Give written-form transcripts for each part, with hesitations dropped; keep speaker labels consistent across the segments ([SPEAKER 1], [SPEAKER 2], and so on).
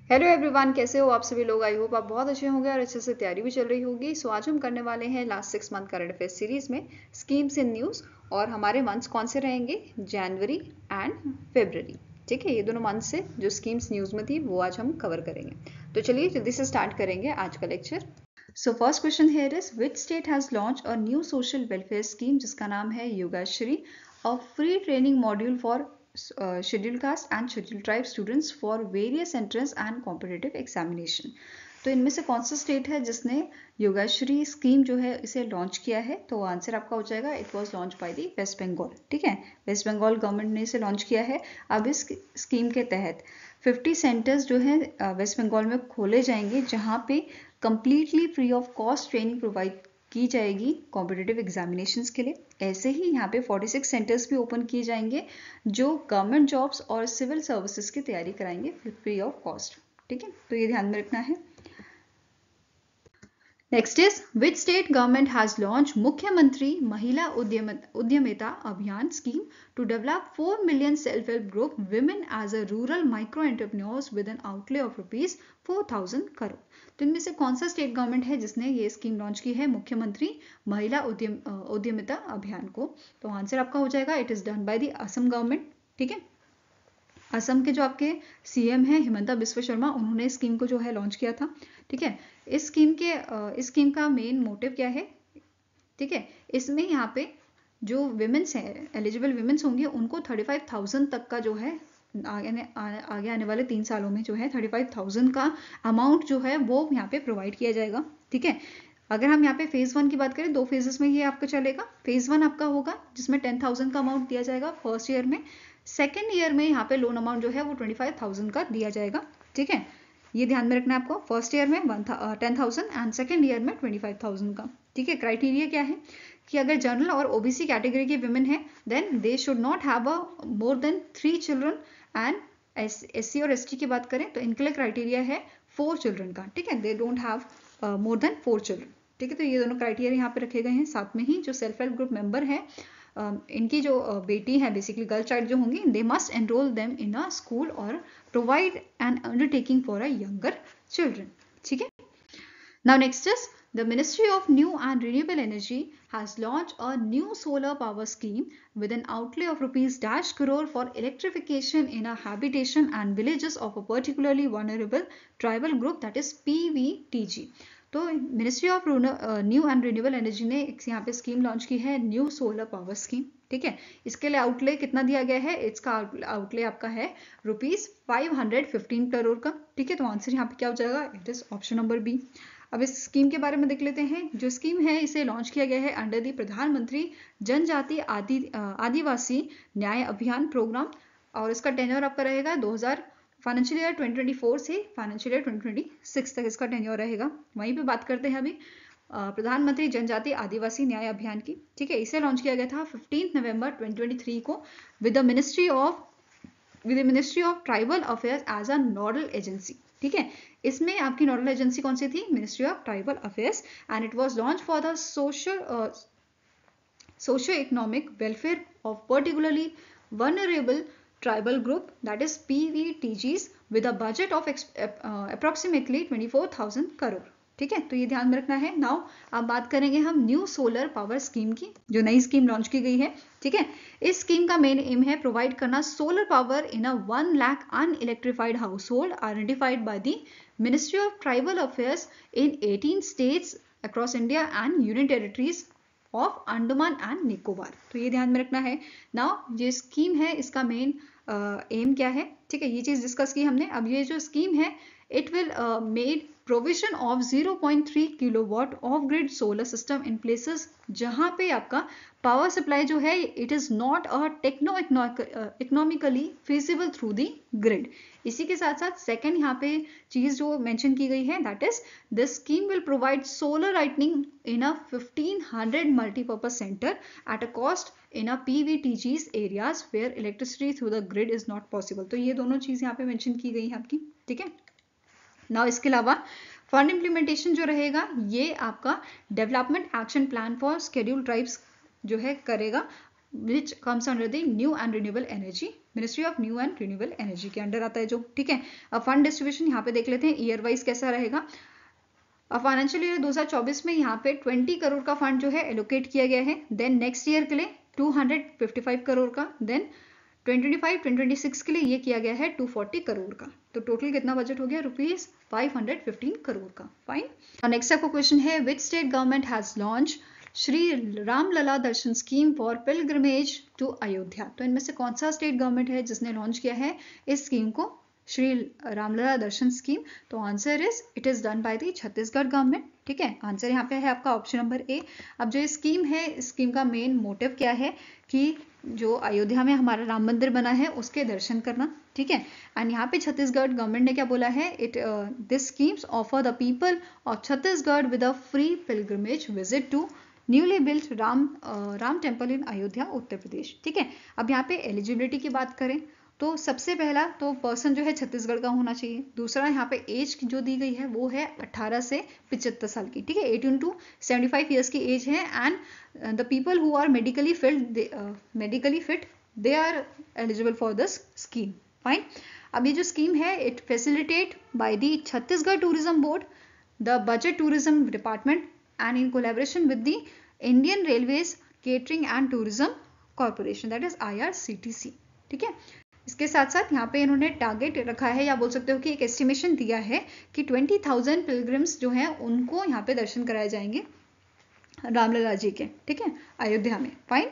[SPEAKER 1] Hello everyone, कैसे हो आप सभी लोग। आई होप आप बहुत अच्छे होंगे और अच्छे से तैयारी भी चल रही होगी। सो आज हम करने वाले हैं last 6 month current affair series में स्कीम्स इन न्यूज़। और हमारे मंथ्स कौन से रहेंगे, जनवरी एंड फेब्रवरी। ठीक है, ये दोनों मंथ से जो स्कीम्स न्यूज़ में थी वो आज हम कवर करेंगे। तो चलिए जल्दी से स्टार्ट करेंगे आज का lecture. So first question here is which state has launch a new social welfare scheme जिसका नाम है Yogashree, a free training module for scheduled caste and scheduled tribe students for various entrance and competitive examination। तो इनमें से कौन सा state है जिसने योगाश्री स्कीम जो है इसे लॉन्च किया है? तो आंसर आपका हो जाएगा it was launch by the West Bengal. ठीक है, वेस्ट बंगाल गवर्नमेंट ने इसे लॉन्च किया है। अब इस स्कीम के तहत 50 सेंटर्स जो है वेस्ट बंगाल में खोले जाएंगे जहाँ पे completely free of cost training provide की जाएगी कॉम्पिटिटिव एग्जामिनेशंस के लिए। ऐसे ही यहाँ पे 46 सेंटर्स भी ओपन किए जाएंगे जो गवर्नमेंट जॉब्स और सिविल सर्विसेज की तैयारी कराएंगे फ्री ऑफ कॉस्ट। ठीक है, तो ये ध्यान में रखना है। Next is which state government has launch Mukhyamantri Mahila Udyamita Abhiyan scheme to develop 4 million self help group women as a rural micro entrepreneurs with an outlay of ₹4,000 crore. तो इनमें से कौन सा स्टेट गवर्नमेंट है जिसने ये स्कीम लॉन्च की है, मुख्यमंत्री महिला उद्यमिता अभियान को? तो आंसर आपका हो जाएगा it is done by the Assam government. ठीक है, असम के जो आपके सीएम हैं हिमंता बिस्वा शर्मा, उन्होंने इस स्कीम को जो है लॉन्च किया था। ठीक है, इस स्कीम का मेन मोटिव क्या है? ठीक है, इसमें यहाँ पे जो विमेंस हैं, एलिजिबल विमेंस होंगे, उनको 35,000 तक का जो है आगे आने वाले 3 सालों में जो है 35,000 का अमाउंट जो है वो यहाँ पे प्रोवाइड किया जाएगा। ठीक है, अगर हम यहाँ पे फेज 1 की बात करें, 2 फेजेस में ये आपका चलेगा। फेज 1 आपका होगा जिसमें 10,000 का अमाउंट दिया जाएगा फर्स्ट ईयर में। सेकेंड ईयर में यहाँ पे लोन अमाउंट जो है वो 25,000 का दिया जाएगा। ठीक है, ये ध्यान में रखना है आपको। फर्स्ट ईयर में 10,000 एंड सेकेंड ईयर में 25,000 का। ठीक है, क्राइटेरिया क्या है कि अगर जनरल और ओबीसी कैटेगरी के विमेन है then they should not have a more than 3 children. And SC और एसटी की बात करें तो इनके लिए क्राइटेरिया है 4 चिल्ड्रन का। ठीक है, they don't have more than 4 children. ठीक है, तो ये दोनों क्राइटेरिया यहाँ पे रखे गए हैं। साथ में ही जो सेल्फ हेल्प ग्रुप मेंबर है, इनकी जो बेटी है, बेसिकली गर्ल चाइल्ड जो होंगी, they must enrol them in a school और provide an undertaking for a younger children. ठीक है, now next is the Ministry of New and Renewable Energy has launched a new solar power scheme with an outlay of ₹1 crore for electrification in a habitation and villages of a particularly vulnerable tribal group, that is PVTG। तो ministry of new and renewable energy ने यहाँ पे scheme launch की है, new solar power scheme. ठीक है, इसके लिए आउटले कितना दिया गया है? इसका आउटले आपका है ₹515 करोड़ का। ठीक है, तो आंसर यहाँ पे क्या हो जाएगा? It is option number B. अब इस स्कीम के बारे में देख लेते हैं। जो स्कीम है इसे लॉन्च किया गया है अंडर दी प्रधानमंत्री जनजाति आदिवासी न्याय अभियान प्रोग्राम, और इसका टेन्योर आपका रहेगा 2000 फाइनेंशियल ईयर 2024 से फाइनेंशियल ईयर 2026 तक इसका टेन्योर रहेगा। वहीं पे बात करते हैं अभी प्रधानमंत्री जनजाति आदिवासी न्याय अभियान की। ठीक है, इसे लॉन्च किया गया था 15 नवंबर 2023 को with the ministry of tribal affairs as a nodal agency. ठीक है, इसमें आपकी नोडल एजेंसी कौन सी थी? Ministry of tribal affairs. And it was launch for the socio-economic welfare of particularly vulnerable tribal group, that is PVTGs, with a budget of approximately 24,000 crore. ठीक है, तो ये ध्यान में रखना है। नाउ अब बात करेंगे हम न्यू सोलर पावर स्कीम की, जो नई स्कीम लॉन्च की गई है। ठीक है, इस स्कीम का मेन एम है प्रोवाइड करना solar power in a 1 lakh unelectrified house hold identified by the ministry of tribal affairs in 18 states across India and union territories of Andaman and Nicobar. तो ये ध्यान में रखना है। नाउ ये स्कीम है, इसका मेन एम क्या है? ठीक है, ये चीज डिस्कस की हमने। अब ये जो स्कीम है it will made provision of 0.3 kilowatt of grid solar system in places जहां पे आपका पावर सप्लाई जो है it is not a economically feasible through the grid. इसी के साथ साथ सेकंड यहाँ पे चीज जो मेंशन की गई है that is this scheme will provide solar lightning in a 1500 multi-purpose center at a cost in a PVTGs areas where electricity through the grid is not possible। तो ये दोनों चीज यहाँ पे मेंशन की गई है आपकी। ठीक है, नाउ इसके अलावा फंड इम्प्लीमेंटेशन जो रहेगा ये आपका development action plan for scheduled tribes जो है करेगा which comes under the new and renewable energy, ministry of new and renewable energy के अंडर आता है जो, ठीक है। अब फंड डिस्ट्रीब्यूशन यहाँ पे देख लेते हैं ईयर वाइज कैसा रहेगा। अब फाइनेंशियल ईयर 2024 में यहाँ पे 20 करोड़ का फंड जो है एलोकेट किया गया है। देन नेक्स्ट ईयर के लिए 255 करोड़ का, देन 2025-2026 के लिए ये किया गया है 240 करोड़ का। तो टोटल कितना बजट हो गया, ₹515 करोड़ का। फाइन। नेक्स्ट आपको क्वेश्चन है, which state government has launch Shri Ramlala Darshan scheme for pilgrimage to Ayodhya. तो इनमें से कौन सा स्टेट गवर्नमेंट है जिसने लॉन्च किया है इस स्कीम को, श्री रामलला दर्शन स्कीम? तो answer it is done by the Chhattisgarh government, ठीक है। आंसर यहाँ पे है आपका ऑप्शन नंबर ए। अब जो स्कीम है, इस स्कीम का मेन मोटिव क्या है कि जो अयोध्या में हमारा राम मंदिर बना है उसके दर्शन करना, ठीक है। एंड यहाँ पे छत्तीसगढ़ गवर्नमेंट ने क्या बोला है, this schemes offer the people of Chhattisgarh with a free pilgrimage visit to newly built Ram temple in Ayodhya Uttar Pradesh, ठीक है। अब यहाँ पे एलिजिबिलिटी की बात करें तो सबसे पहला तो पर्सन जो है छत्तीसगढ़ का होना चाहिए। दूसरा यहाँ पे एज जो दी गई है वो है 18 से 75 साल की, ठीक है। 18 to 75 ईयर्स की एज है। And the people who are medically fit they are eligible for this scheme. Fine. अब ये जो स्कीम है it facilitate by the Chhattisgarh tourism board, the budget tourism department and in collaboration with the Indian railways catering and tourism corporation, that is IRCTC, ठीक है। इसके साथ साथ यहाँ पे इन्होंने टारगेट रखा है या बोल सकते हो कि एक एस्टिमेशन दिया है कि 20,000 पिलग्रिम्स जो हैं उनको यहाँ पे दर्शन कराए जाएंगे रामलला जी के, ठीक है, अयोध्या में। फाइन।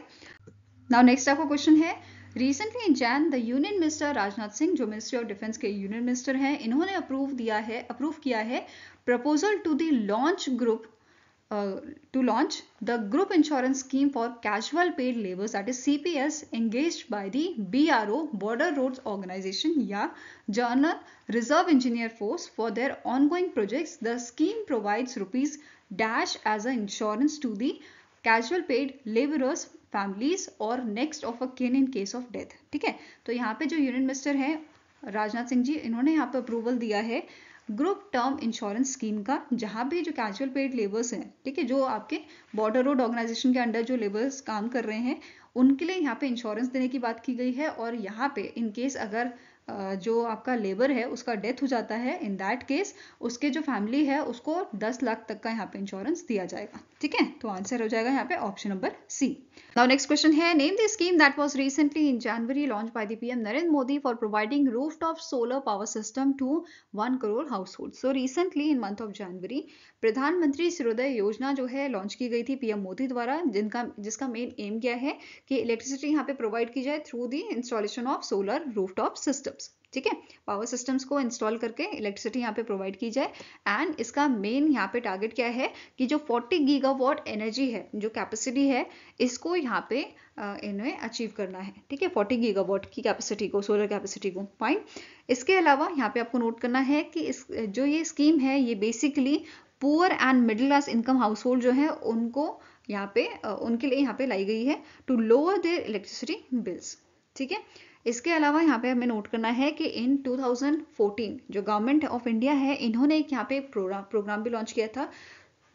[SPEAKER 1] नाउ नेक्स्ट आपका क्वेश्चन है, recently in Jan the union minister Rajnath Singh, जो मिनिस्ट्री ऑफ डिफेंस के यूनियन मिनिस्टर हैं, इन्होंने अप्रूव किया है proposal to the launch the group insurance scheme for casual paid laborers, that is CPS, engaged by the BRO Border Roads Organization या Journal Reserve Engineer Force for their ongoing projects. The scheme provides rupees dash as an insurance to the casual paid laborers families or next of a kin in case of death, ठीक है। तो यहाँ पे जो union minister हैं राजनाथ सिंह जी, इन्होंने यहाँ पे अप्रूवल दिया है ग्रुप टर्म इंश्योरेंस स्कीम का, जहां भी जो कैजुअल पेड लेबर्स हैं, ठीक है, जो आपके बॉर्डर रोड ऑर्गेनाइजेशन के अंडर जो लेबर्स काम कर रहे हैं उनके लिए यहाँ पे इंश्योरेंस देने की बात की गई है। और यहाँ पे इन केस अगर जो आपका लेबर है उसका डेथ हो जाता है, इन दैट केस उसके जो फैमिली है उसको 10 लाख तक का यहाँ पे इंश्योरेंस दिया जाएगा, ठीक है। तो आंसर हो जाएगा यहाँ पे option number C. Now next question है, name the scheme that was recently in January launch by the PM Narendra Modi for providing rooftop solar power system to 1 crore house hold. So recently in month of January Pradhanmantri Suryodaya योजना जो है launch की गई थी PM Modi द्वारा, जिसका main M क्या है कि इलेक्ट्रिसिटी यहाँ पे प्रोवाइड की जाए through the installation of solar rooftop systems, ठीक है। पावर सिस्टम्स को इंस्टॉल करके इलेक्ट्रिसिटी यहाँ पे प्रोवाइड की जाए। एंड इसका मेन यहाँ पे टारगेट क्या है कि जो 40 गीगावाट एनर्जी है, जो कैपेसिटी है, इसको यहाँ पे इन्हें अचीव करना है, ठीक है, 40 गीगावाट की कैपेसिटी को, सोलर कैपेसिटी को। फाइन। इसके अलावा यहाँ पे आपको नोट करना है कि जो ये स्कीम है ये basically poor and middle class income house hold जो है उनको यहाँ पे उनके लिए यहाँ पे लाई गई है to lower their electricity bills, ठीक है। इसके अलावा यहाँ पे हमें नोट करना है कि इन 2014 जो गवर्नमेंट ऑफ इंडिया है, इन्होंने एक यहाँ पे प्रोग्राम भी लॉन्च किया था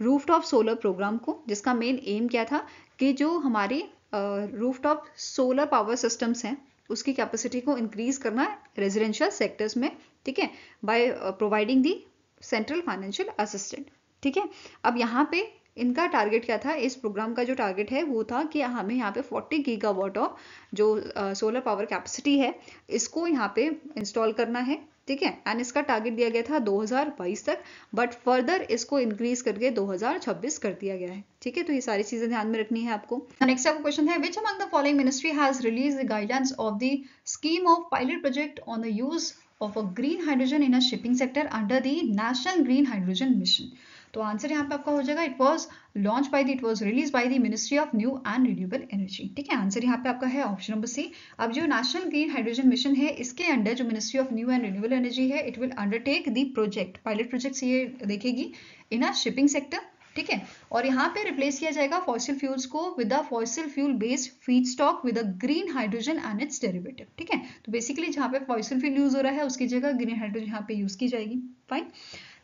[SPEAKER 1] रूफटॉप सोलर प्रोग्राम को, जिसका मेन एम क्या था कि जो हमारी रूफटॉप सोलर पावर सिस्टम्स हैं उसकी कैपेसिटी को इंक्रीज करना रेजिडेंशियल सेक्टर्स में, ठीक है, by providing the central financial assistant, ठीक है। अब यहाँ पे इनका टारगेट क्या था, इस प्रोग्राम का जो टारगेट है वो था कि हमें यहाँ पे 40 गीगावाट ऑफ जो सोलर पावर कैपेसिटी है इसको यहाँ पे इंस्टॉल करना है, ठीक है। एंड इसका टारगेट दिया गया था 2022 तक, बट फर्दर इसको इंक्रीज करके 2026 कर दिया गया है, ठीक है। तो ये सारी चीजें ध्यान में रखनी है आपको। नेक्स्ट आपका क्वेश्चन है, which among the following ministry has release the guidance of the scheme of pilot project on the use of a green hydrogen in a shipping sector under the National Green Hydrogen Mission। तो answer यहाँ पे आपका हो जाएगा, it was released by the Ministry of New and Renewable Energy, ठीक है। Answer यहाँ पे आपका है ऑप्शन नंबर सी। अब जो नेशनल ग्रीन हाइड्रोजन मिशन है इसके अंडर जो ministry of new and renewable energy है, it will undertake the project, pilot project ये देखेगी इन अ शिपिंग सेक्टर, ठीक है। और यहाँ पे रिप्लेस किया जाएगा फॉसिल फ्यूल्स को with a fossil fuel based feedstock with a green hydrogen and it's derivative, ठीक है। तो बेसिकली जहाँ पे फॉसिल फ्यूल यूज हो रहा है उसकी जगह ग्रीन हाइड्रोजन यहाँ पे यूज की जाएगी। फाइन।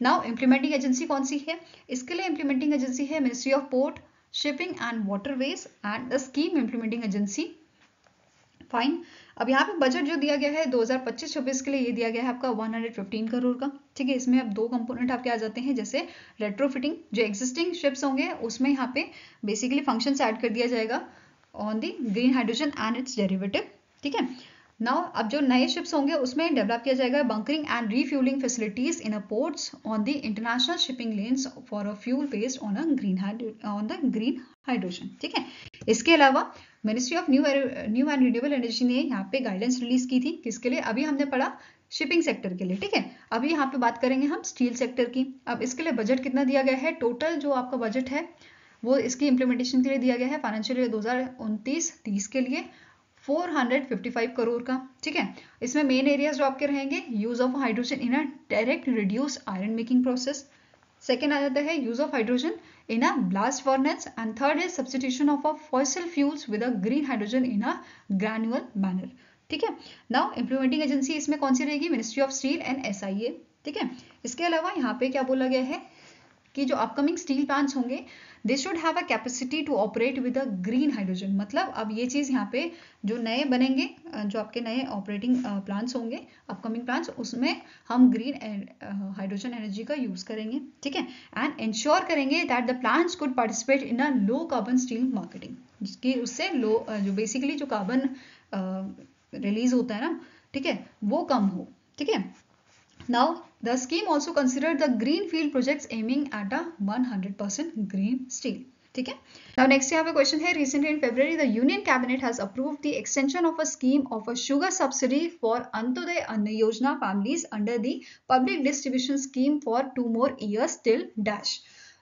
[SPEAKER 1] नाउ इम्प्लीमेंटिंग एजेंसी कौन सी है, इसके लिए इम्प्लीमेंटिंग एजेंसी है ministry of port shipping and waterways and the scheme implementing agency. Fine. अब यहाँ पे बजट जो दिया गया है 2025-26 के लिए, ये दिया गया है आपका 115 करोड़ का। ठीक है, इसमें अब 2 कंपोनेंट आपके आ जाते हैं, जैसे रेट्रोफिटिंग, जो एग्जिस्टिंग शिप्स होंगे उसमें यहाँ पे बेसिकली फंक्शंस ऐड कर दिया जाएगा on the green hydrogen and it's derivative. ठीक है, नाउ अब जो नए शिप्स होंगे उसमें डेवलप किया जाएगा bunkering and refuelling facilities in a ports on the international shipping lens for a fuel based on the green hydrogen. ठीक है, इसके अलावा ministry of new and renewable energy ने यहाँ पे गाइडेंस रिलीज की थी, किसके लिए? अभी हमने पढ़ा शिपिंग सेक्टर के लिए। ठीक है, अभी यहाँ पे बात करेंगे हम स्टील सेक्टर की। अब इसके लिए बजट कितना दिया गया है? टोटल जो आपका बजट है वो इसकी इम्प्लीमेंटेशन के लिए दिया गया है फाइनेंशियल ईयर 2029-30 के लिए 455 करोड़ का। ठीक है, इसमें मेन एरियाज जो आपके रहेंगे, use of hydrogen in a direct reduce iron making process, second आ जाता है use of hydrogen in a blast furnace, and third is substitution of a fossil fuels with a green hydrogen in a granular manner। ठीक है, now implementing agency इसमें कौन सी रहेगी? Ministry of steel and SIA। ठीक है, इसके अलावा यहाँ पे क्या बोला गया है कि जो अपकमिंग स्टील प्लांट्स होंगे they should have a capacity to operate with a green hydrogen. मतलब अब ये चीज़ यहाँ पे जो नए बनेंगे, जो आपके नए ऑपरेटिंग प्लांट्स होंगे, अपकमिंग प्लांट्स, उसमें हम ग्रीन हाइड्रोजन एनर्जी का यूज़ करेंगे। ठीक है, एंड इंश्योर करेंगे that the plants could participate in a low carbon steel marketing, जिसकी उससे लो जो बेसिकली जो कार्बन रिलीज होता है ना, ठीक है, वो कम हो। ठीक है, now the scheme also considered the greenfield projects aiming at a 100% green steel। ठीक है, now next यहाँ पे क्वेश्चन है, recently in February the Union Cabinet has approved the extension of a scheme of a sugar subsidy for Antyodaya Anna Yojana families under the public distribution scheme for 2 more years till dash।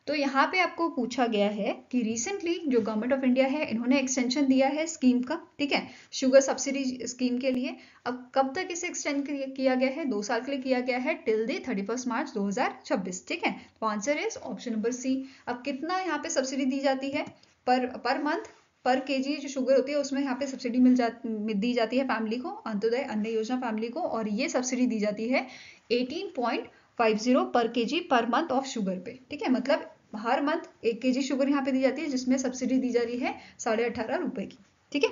[SPEAKER 1] तो यहाँ पे आपको पूछा गया है कि recently जो government of India है इन्होंने एक्सटेंशन दिया है स्कीम का। ठीक है, शुगर सब्सिडी स्कीम के लिए। अब कब तक इसे एक्सटेंड किया गया है? 2 साल के लिए किया गया है, टिल द 31 मार्च 2026। ठीक है, तो answer is option number C. अब कितना यहाँ पे सब्सिडी दी जाती है? पर मंथ पर केजी जो शुगर होती है उसमें यहाँ पे सब्सिडी दी जाती है फैमिली को, अंत्योदय अन्न योजना फैमिली को, और ये सब्सिडी दी जाती है 18.50 पर KG per month of sugar पे। ठीक है, मतलब हर मंथ 1 केजी शुगर यहाँ पे दी जाती है, जिसमें सब्सिडी दी जा रही है 18.5 रुपए की। ठीक है,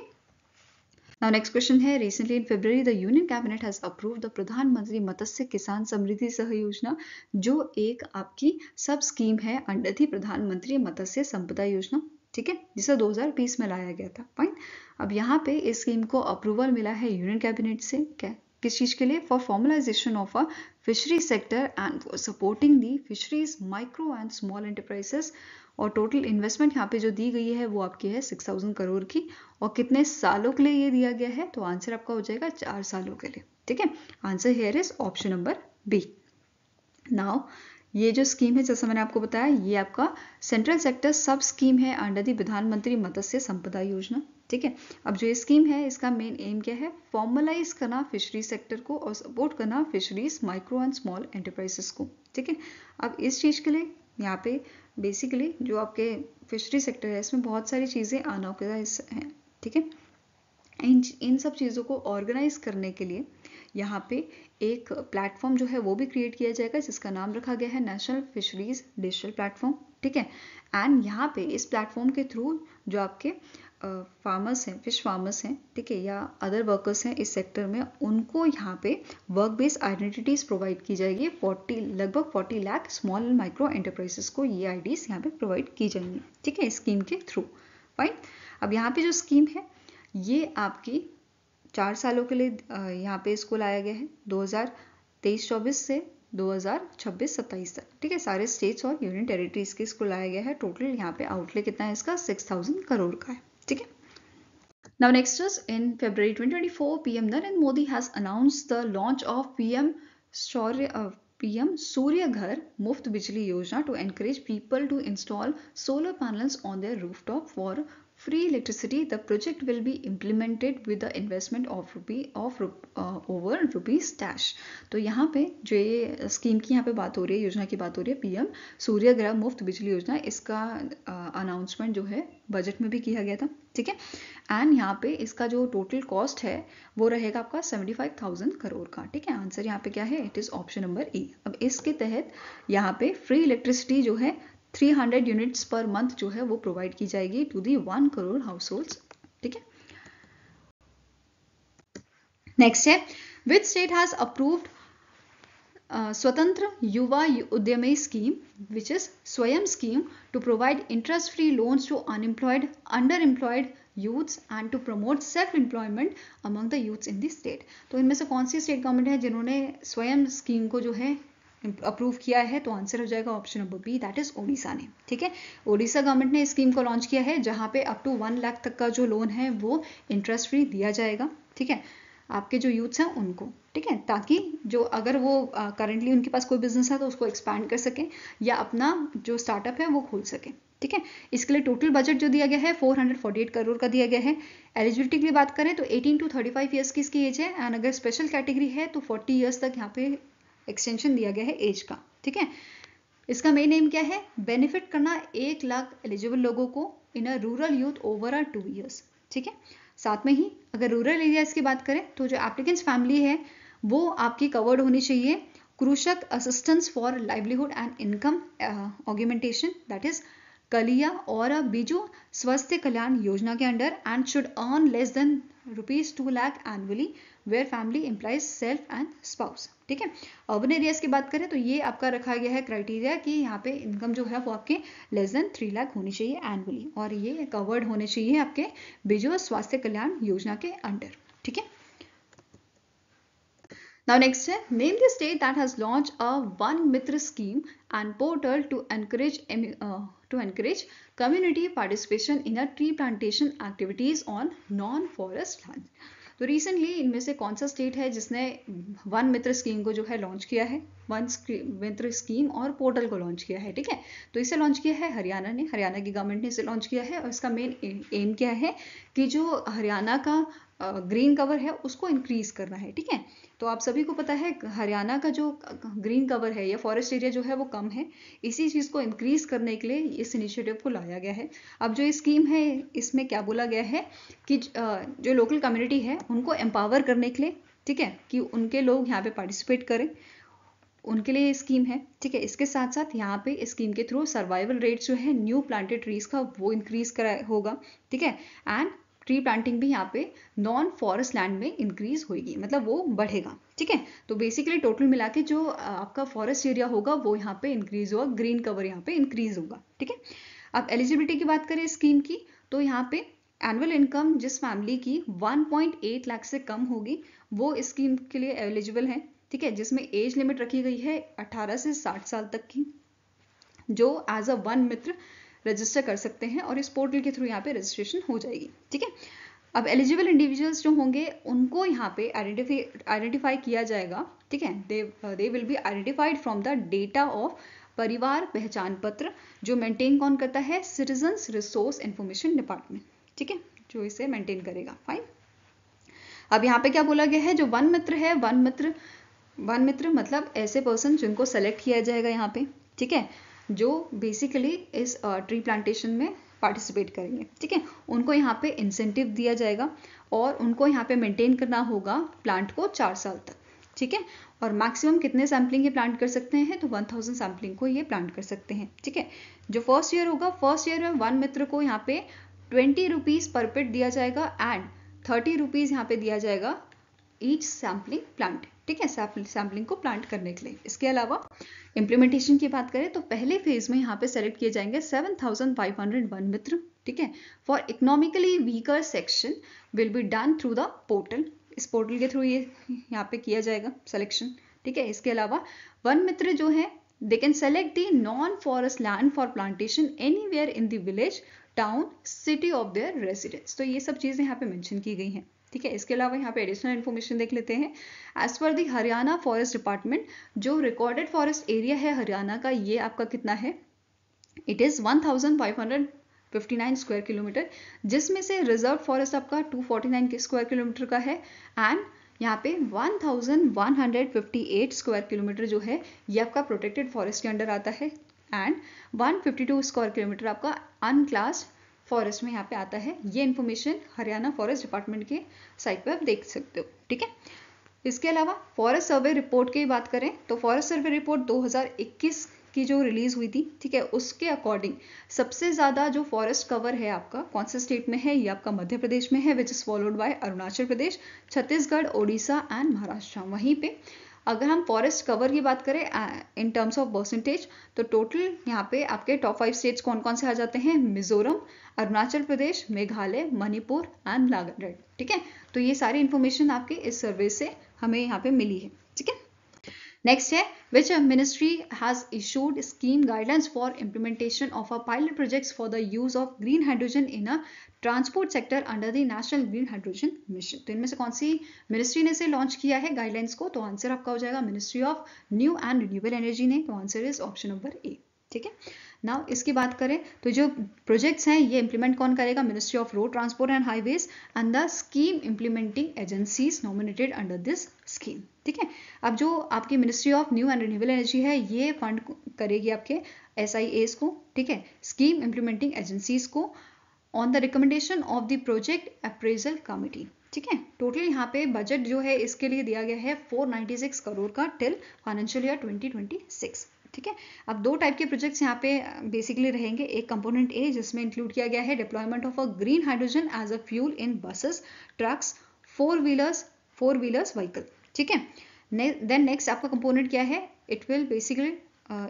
[SPEAKER 1] नाउ नेक्स्ट क्वेश्चन है, recently in February the union cabinet has approved the प्रधानमंत्री मत्स्य किसान समृद्धि सह योजना, जो एक आपकी सब स्कीम है अंडर दी प्रधानमंत्री मत्स्य संपदा योजना। ठीक है, जिसे 2020 में लाया गया था। फाइन। अब यहाँ पे इस स्कीम को अप्रूवल मिला है यूनियन कैबिनेट से, क्या किस चीज के लिए? For formalisation of a fishery sector and for supporting the fisheries micro and small enterprises. और टोटल इन्वेस्टमेंट यहाँ पे जो दी गई है वो आपकी है 6000 करोड़ की। और कितने सालों के लिए ये दिया गया है? तो आंसर आपका हो जाएगा 4 सालों के लिए। ठीक है, answer here is option number B. Now ये जो स्कीम है, जैसा मैंने आपको बताया, ये आपका सेंट्रल सेक्टर सब स्कीम है अंडर दी प्रधानमंत्री मत्स्य संपदा योजना। ठीक है, अब जो ये स्कीम है इसका मेन एम क्या है? फॉर्मलाइज करना फिशरी सेक्टर को और सपोर्ट करना fisheries micro and small enterprises को। ठीक है, अब इस चीज के लिए यहाँ पे बेसिकली जो आपके फिशरी सेक्टर है इसमें बहुत सारी चीजें अनऑर्गेनाइज हैं। ठीक है, इन सब चीज़ों को ऑर्गेनाइज करने के लिए यहाँ पे एक प्लेटफॉर्म जो है वो भी क्रिएट किया जाएगा, जिसका नाम रखा गया है नेशनल फिशरीज डिजिटल प्लेटफॉर्म। ठीक है, एंड यहाँ पे इस प्लेटफॉर्म के थ्रू जो आपके फार्मर्स हैं, फिश फार्मर्स हैं, ठीक है, या अदर वर्कर्स हैं इस सेक्टर में, उनको यहाँ पे वर्क बेस्ड आइडेंटिटीज प्रोवाइड की जाएगी। लगभग 40 lakh small and micro enterprises को ये आईडीज यहाँ पे प्रोवाइड की जाएंगी। ठीक है, स्कीम के थ्रू। फाइन। अब यहाँ पे जो स्कीम है ये आपकी 4 सालों के लिए यहाँ पे इसको लाया गया है, 2023-24 से 2026-27 तक। ठीक है, सारे स्टेट्स और यूनियन टेरिटरीज के इसको लाया गया है। टोटल यहाँ पे आउटले कितना है इसका? 6000 करोड़ का है। ठीक है, now next is in February 2024 PM Narendra Modi has announced the launch of PM Surya Ghar Muft Bijli Yojana to encourage people to install solar panels on their rooftop for free electricity. The project will be implemented with the investment of over rupees dash। तो यहाँ पे जो ये scheme की यहाँ पे बात हो रही है, योजना की बात हो रही है, PM सूर्य ग्रह मुफ्त बिजली योजना, इसका अनाउंसमेंट जो है बजट में भी किया गया था। ठीक है, एंड यहाँ पे इसका जो टोटल कॉस्ट है वो रहेगा आपका 75,000 करोड़ का। ठीक है, आंसर यहाँ पे क्या है? इट इज ऑप्शन नंबर ई। अब इसके तहत यहाँ पे फ्री इलेक्ट्रिसिटी जो है 300 यूनिट्स पर मंथ जो है वो प्रोवाइड की जाएगी to the 1 crore households. ठीक है, नेक्स्ट है which state has approved Swatantra Yuva Udyami scheme which is Swayam scheme to provide interest free loans to unemployed under employed youths and to promote self employment among the youths in the state. तो इनमें से कौन सी state government है जिन्होंने स्वयं scheme को जो है अप्रूव किया है? तो आंसर हो जाएगा option number B, that is Odisha ने। ठीक है, ओडिशा गवर्नमेंट ने इस स्कीम को लॉन्च किया है जहां पे अप टू 1 लाख तक का जो लोन है वो इंटरेस्ट फ्री दिया जाएगा। ठीक है, आपके जो यूथ्स हैं उनको, ठीक है, ताकि जो अगर वो करंटली उनके पास कोई बिजनेस है तो उसको एक्सपैंड कर सकें या अपना जो स्टार्टअप है वो खोल सकें। ठीक है, इसके लिए टोटल बजट जो दिया गया है 448 करोड़ का दिया गया है। एलिजिबिलिटी की बात करें तो 18 to 35 ईयर्स की इसकी एज है एंड अगर स्पेशल कैटेगरी है तो 40 ईयर्स तक यहाँ पे एक्सटेंशन दिया गया है एज का। ठीक है, इसका मेन एम क्या है? बेनिफिट करना 1 लाख एलिजिबल लोगों को in a rural youth over 2 years. ठीक है, साथ में ही अगर रूरल एरियाज की बात करें तो जो एप्लीकेंट्स फैमिली है वो आपकी कवर्ड होनी चाहिए Krushak assistance for livelihood and income augmentation, that is KALIA और बीजू स्वास्थ्य कल्याण योजना के under and should earn less than ₹2 lakh annually where family employees self and spouse. ठीक है, अर्बन एरियाज की बात करें तो ये आपका रखा गया है क्राइटेरिया कि यहाँ पे इनकम जो है वो आपके लेस देन 3 लाख होनी चाहिए एनुअली और ये कवर्ड होने चाहिए आपके बिजू स्वास्थ्य कल्याण योजना के अंडर। ठीक है, now next है name the state that has launched a One Mitra scheme and portal to encourage community participation in a tree plantation activities on non-forest land। तो रिसेंटली इनमें से कौन सा स्टेट है जिसने वन मित्र स्कीम को जो है लॉन्च किया है? वन मित्र स्कीम और पोर्टल को लॉन्च किया है। ठीक है, तो इसे लॉन्च किया है हरियाणा ने, हरियाणा की गवर्नमेंट ने इसे लॉन्च किया है और इसका मेन एम क्या है कि जो हरियाणा का ग्रीन कवर है उसको इंक्रीज करना है। ठीक है, तो आप सभी को पता है हरियाणा का जो ग्रीन कवर है या फॉरेस्ट एरिया जो है वो कम है, इसी चीज़ को इंक्रीज करने के लिए इस इनिशिएटिव को लाया गया है। अब जो ये स्कीम है इसमें क्या बोला गया है कि जो लोकल कम्युनिटी है उनको एम्पावर करने के लिए, ठीक है, कि उनके लोग यहाँ पे पार्टिसिपेट करें, उनके लिए ये स्कीम है। ठीक है, इसके साथ साथ यहाँ पे इस स्कीम के थ्रू सर्वाइवल रेट जो है न्यू प्लांटेड ट्रीज का वो इंक्रीज करा होगा। ठीक है, एंड ट्री प्लांटिंग भी यहाँ पे नॉन फॉरेस्ट लैंड में इंक्रीज होगी, मतलब वो बढ़ेगा। ठीक है, तो बेसिकली टोटल मिला के जो आपका फॉरेस्ट एरिया होगा वो यहाँ पे इंक्रीज होगा, ग्रीन कवर यहाँ पे इंक्रीज होगा। ठीक है, अब एलिजिबिलिटी की बात करें स्कीम की तो यहाँ पे एनुअल इनकम जिस फैमिली की 1.8 लाख से कम होगी वो इस स्कीम के लिए एलिजिबल है। ठीक है, जिसमें एज लिमिट रखी गई है 18 से 60 साल तक की, जो as a Van Mitra register कर सकते हैं और इस पोर्टल के थ्रू यहाँ पे रजिस्ट्रेशन हो जाएगी। ठीक है, अब एलिजिबल इंडिविजुअल्स जो होंगे उनको यहाँ पे आइडेंटिफाई किया जाएगा। ठीक है, they will be identified from the data of परिवार पहचान पत्र जो मेंटेन कौन करता है? Citizens resource information department. ठीक है, जो इसे मेंटेन करेगा। फाइन, अब यहाँ पे क्या बोला गया है? जो वन मित्र है, वन मित्र मतलब ऐसे पर्सन जिनको सेलेक्ट किया जाएगा यहाँ पे। ठीक है, जो बेसिकली इस ट्री प्लांटेशन में पार्टिसिपेट करेंगे। ठीक है, उनको यहाँ पे इंसेंटिव दिया जाएगा और उनको यहाँ पे मेंटेन करना होगा प्लांट को 4 साल तक। ठीक है, और मैक्सिमम कितने सैम्पलिंग ये प्लांट कर सकते हैं? तो 1000 सैम्पलिंग को ये प्लांट कर सकते हैं। ठीक है, जो फर्स्ट ईयर होगा, फर्स्ट ईयर में वन मित्र को यहाँ पे 20 रुपीज पर पेट दिया जाएगा एंड 30 रुपीज यहाँ पे दिया जाएगा ईच सैम्पलिंग प्लांट। ठीक है, सैम्पलिंग को प्लांट करने के लिए। इसके अलावा इम्प्लीमेंटेशन की बात करें तो पहले फेज में यहाँ पे सेलेक्ट किए जाएंगे 7500 वन मित्र। ठीक है, for economically weaker section will be done through the portal, इस पोर्टल के थ्रू ये यहाँ पे किया जाएगा सिलेक्शन। ठीक है, इसके अलावा वन मित्र जो है they can select the non forest land for plantation anywhere in the village, town, city of their residence. तो ये सब चीजें यहाँ पे मेंशन की गई हैं। ठीक है, इसके अलावा यहाँ पे एडिशनल इन्फॉर्मेशन देख लेते हैं। एज पर दी हरियाणा फॉरेस्ट डिपार्टमेंट, जो रिकॉर्डेड फॉरेस्ट एरिया है हरियाणा का, ये आपका कितना है? इट इज 1559 स्क्वायर किलोमीटर, जिसमें से रिजर्व फॉरेस्ट आपका 249 स्क्वायर किलोमीटर का है एंड यहाँ पे 1158 स्क्वायर किलोमीटर जो है ये आपका प्रोटेक्टेड फॉरेस्ट के अंडर आता है एंड 152 स्क्वायर किलोमीटर आपका अनक्लास्ड फॉरेस्ट में यहाँ पे आता है। ये इन्फॉर्मेशन हरियाणा फॉरेस्ट डिपार्टमेंट के साइट पे आप देख सकते हो। ठीक है, इसके अलावा फॉरेस्ट सर्वे रिपोर्ट की बात करें तो फॉरेस्ट सर्वे रिपोर्ट 2021 की जो रिलीज हुई थी, ठीक है, उसके अकॉर्डिंग सबसे ज़्यादा जो फॉरेस्ट कवर है आपका कौन से स्टेट में है? ये आपका मध्य प्रदेश में है, which is followed by Arunachal Pradesh, Chhattisgarh, Odisha and Maharashtra. वहीं पे अगर हम फॉरेस्ट कवर की बात करें इन टर्म्स ऑफ परसेंटेज, तो टोटल यहाँ पे आपके टॉप 5 स्टेट्स कौन कौन से आ जाते हैं? मिजोरम, अरुणाचल प्रदेश, मेघालय, मणिपुर एंड नागालैंड। ठीक है, तो ये सारी इंफॉर्मेशन आपके इस सर्वे से हमें यहाँ पे मिली है। ठीक है, नेक्स्ट है which ministry has issued scheme guidelines for implementation of a pilot projects for the use of green hydrogen in a transport sector under the national green hydrogen mission। तो इनमें से कौन सी मिनिस्ट्री ने इसे लॉन्च किया है guidelines को? तो आंसर आपका हो जाएगा ministry of new and renewable energy ने। तो answer is option number A. ठीक है, नाउ इसकी बात करें तो जो प्रोजेक्ट्स हैं ये इंप्लीमेंट कौन करेगा? Ministry of road transport and highways and the scheme implementing agencies nominated under this scheme. ठीक है, अब जो आपकी ministry of new and renewable energy है ये फंड करेगी आपके SIAs को, ठीक है, स्कीम इंप्लीमेंटिंग एजेंसीज को, on the recommendation of the project appraisal committee. ठीक है, टोटल यहाँ पे बजट जो है इसके लिए दिया गया है 496 करोड़ का टिल फाइनेंशियल ईयर 2026। ठीक है, अब दो टाइप के प्रोजेक्ट्स यहाँ पे बेसिकली रहेंगे। एक कंपोनेंट ए जिसमें इंक्लूड किया गया है deployment of a green hydrogen as a fuel in buses, trucks, four wheelers vehicle. ठीक है, देन नेक्स्ट आपका कंपोनेंट क्या है? It will basically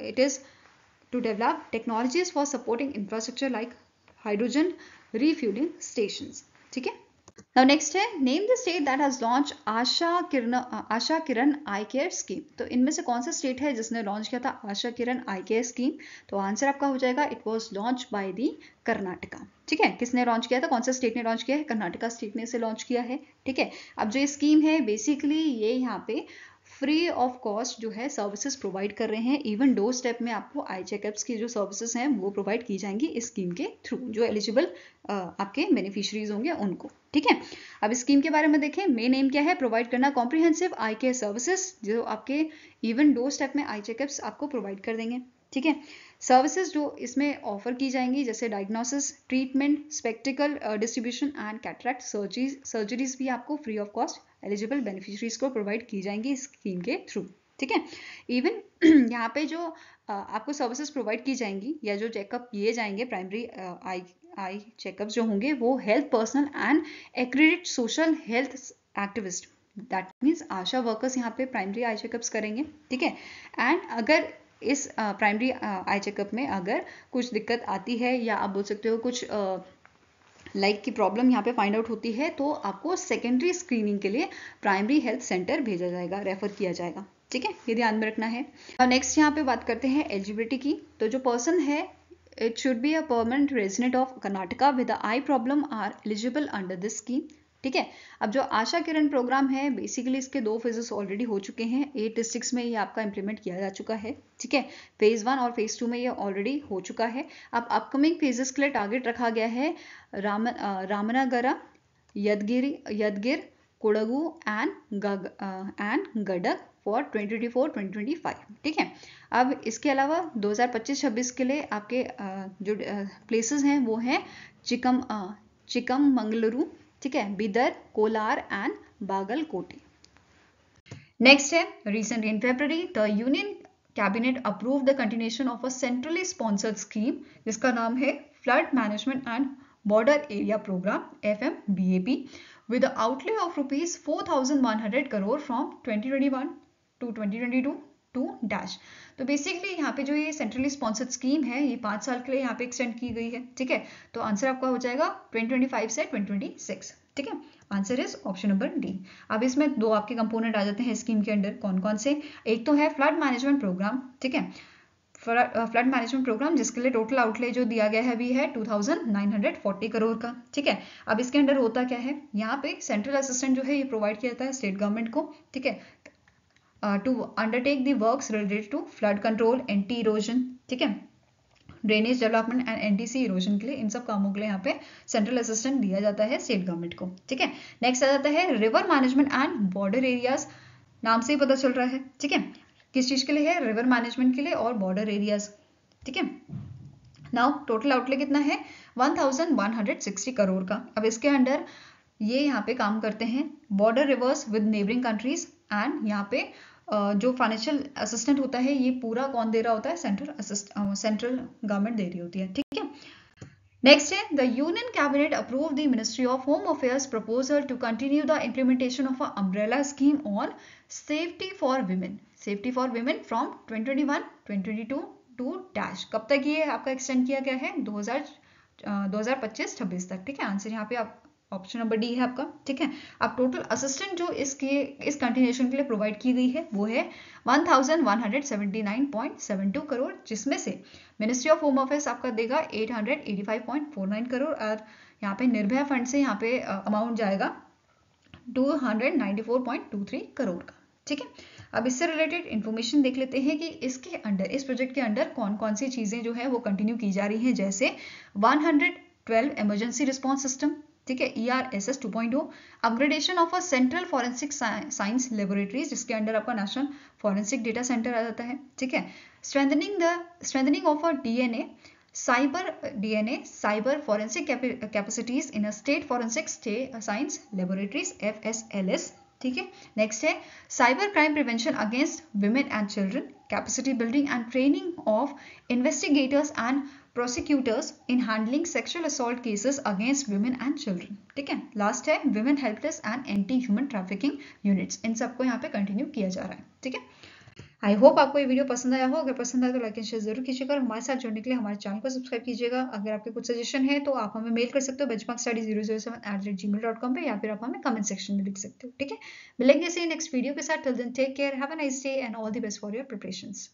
[SPEAKER 1] it is to develop technologies for supporting infrastructure like hydrogen refuelling stations. ठीक है, Now next है name the state that has launch Asha Kiran eye care scheme. तो इनमें से कौन सा स्टेट है जिसने लॉन्च किया था आशा किरण आई केयर स्कीम? तो आंसर आपका हो जाएगा it was launch by the Karnataka. ठीक है, किसने लॉन्च किया था? कौन सा स्टेट ने लॉन्च किया है? कर्नाटका स्टेट ने इसे लॉन्च किया है। ठीक है, अब जो ये स्कीम है बेसिकली ये यहाँ पे फ्री ऑफ कॉस्ट जो है सर्विसेज प्रोवाइड कर रहे हैं। इवन डोर स्टेप में आपको आई चेकअप्स की जो सर्विसेज हैं वो प्रोवाइड की जाएंगी इस स्कीम के थ्रू, जो एलिजिबल आपके बेनिफिशियरीज होंगे उनको। ठीक है, अब इस स्कीम के बारे में देखें, मेन एम क्या है? प्रोवाइड करना कॉम्प्रिहेंसिव आई केयर सर्विसेज जो आपके इवन डोर स्टेप में आई चेकअप्स आपको प्रोवाइड कर देंगे। ठीक है, सर्विसेज जो इसमें ऑफर की जाएंगी जैसे diagnosis, treatment, spectacled distribution and cataract surgeries भी आपको free of cost eligible beneficiaries को प्रोवाइड की जाएंगी इस स्कीम के थ्रू। ठीक है, इवन यहाँ पे जो आपको सर्विसेज प्रोवाइड की जाएंगी या जो चेकअप किए जाएंगे प्राइमरी आई चेकअप जो होंगे वो health personnel and accredit social health activist, that means Asha workers यहाँ पे प्राइमरी आई चेकअप्स करेंगे। ठीक है, एंड अगर इस प्राइमरी आई चेकअप में अगर कुछ दिक्कत आती है या आप बोल सकते हो कुछ लाइक की प्रॉब्लम यहाँ पे फाइंड आउट होती है तो आपको सेकेंडरी स्क्रीनिंग के लिए प्राइमरी हेल्थ सेंटर भेजा जाएगा, रेफर किया जाएगा। ठीक है, ये ध्यान में रखना है। अब नेक्स्ट यहाँ पे बात करते हैं एलिजिबिलिटी की। तो जो पर्सन है it should be a permanent resident of Karnataka with eye problem are eligible under this scheme. ठीक है, अब जो आशा किरण प्रोग्राम है बेसिकली इसके 2 फेजेस ऑलरेडी हो चुके हैं। 8 डिस्ट्रिक्ट्स में ये आपका इंप्लीमेंट किया जा चुका है। ठीक है, फेज 1 और फेज 2 में ये ऑलरेडी हो चुका है। अब अपकमिंग फेजेस के लिए टारगेट रखा गया है रामनगरा, यदगिर, कोडगु एंड गडक फॉर 2024-2025। ठीक है, अब इसके अलावा 2025-26 के लिए आपके जो प्लेसेस हैं वो हैं चिकमंगलुरु, ठीक है, बिदर, कोलार एंड बागलकोटे। नेक्स्ट है recently in February the union cabinet approve the continuation of a centrally sponsored scheme जिसका नाम है flood management and border area programme FMBAP with an outlay of rupees 4,100 crore from 2021 to 2022 to dash. तो बेसिकली यहाँ पे जो ये centrally sponsored scheme है ये 5 साल के लिए यहाँ पे एक्सटेंड की गई है। ठीक है, तो आंसर आपका हो जाएगा 2025 से 2026। ठीक है, answer is option number D. अब इसमें 2 आपके कंपोनेंट आ जाते हैं स्कीम के अंडर, कौन कौन से? एक तो है फ्लड मैनेजमेंट प्रोग्राम। ठीक है, फ्लड मैनेजमेंट प्रोग्राम जिसके लिए टोटल आउटले जो दिया गया है अभी है 2,940 करोड़ का। ठीक है, अब इसके अंडर होता क्या है? यहाँ पे सेंट्रल असिस्टेंट जो है ये प्रोवाइड किया जाता है स्टेट गवर्नमेंट को। ठीक है, to undertake the works related to flood control, anti erosion, ठीक है, drainage development and anti erosion के लिए, इन सब कामों के लिए यहाँ पे सेंट्रल असिस्टेंट दिया जाता है स्टेट गवर्नमेंट को। ठीक है, नेक्स्ट आ जाता है river management and border areas, नाम से ही पता चल रहा है। ठीक है, किस चीज के लिए है? रिवर मैनेजमेंट के लिए और बॉर्डर एरियाज। ठीक है, नाउ टोटल आउटले कितना है? 1,160 करोड़ का। अब इसके अंडर ये यहाँ पे काम करते हैं border reverse with neighbouring countries and यहाँ पे जो फाइनेंशियल असिस्टेंट होता है ये पूरा कौन दे रहा होता है, सेंट्रल गवर्नमेंट दे रही होती है, ठीक है। नेक्स्ट है the union cabinet approve the ministry of home affairs proposal to continue the implementation of a umbrella scheme on safety for women from 2021-2022 to dash. कब तक ये आपका एक्सटेंड किया गया है, 2025-26 तक, ठीक है। आंसर यहाँ पे आप ऑप्शन नंबर डी है आपका, ठीक है। अब टोटल असिस्टेंट जो इस कंटिन्यूएशन के लिए प्रोवाइड की गई है वो है 1179.72 करोड़, जिसमें से मिनिस्ट्री ऑफ होम अफेयर्स आपका देगा 885.49 करोड़ और यहाँ पे निर्भया फंड से यहाँ पे अमाउंट जाएगा 294.23 करोड़ का, ठीक है। अब इससे रिलेटेड इन्फॉर्मेशन देख लेते हैं कि इसके अंडर, इस प्रोजेक्ट के अंडर कौन कौन सी चीजें जो है वो कंटिन्यू की जा रही हैं, जैसे 112 इमरजेंसी रिस्पॉन्स सिस्टम, ठीक है, ERSS 2.0, upgradation of a central forensic science laboratories जिसके अंडर आपका नेशनल फॉरेंसिक डेटा सेंटर आ जाता है, ठीक है। Strengthening of a cyber forensic capacities in a state forensic science laboratories FSLS, ठीक है। नेक्स्ट है cyber crime prevention against women and children, capacity building and training of investigators and prosecutors in handling sexual assault cases against women and children, ठीक है। Last है women helpless and anti human trafficking units, इन सबको यहाँ पे continue किया जा रहा है, ठीक है। आई होप आपको ये वीडियो पसंद आया हो, अगर पसंद आया तो लाइक एंड शेयर जरूर कीजिएगा और हमारे साथ जुड़ने के लिए हमारे चैनल को सब्सक्राइब कीजिएगा। अगर आपके कुछ सजेशन है तो आप हमें मेल कर सकते हो benchmarkstudy007@gmail.com पे, या फिर आप हमें कमेंट सेक्शन में लिख सकते हो, ठीक है। मिलेंगे इसी नेक्स्ट वीडियो के साथ, till then take care, have a nice day and all the best for your preparations.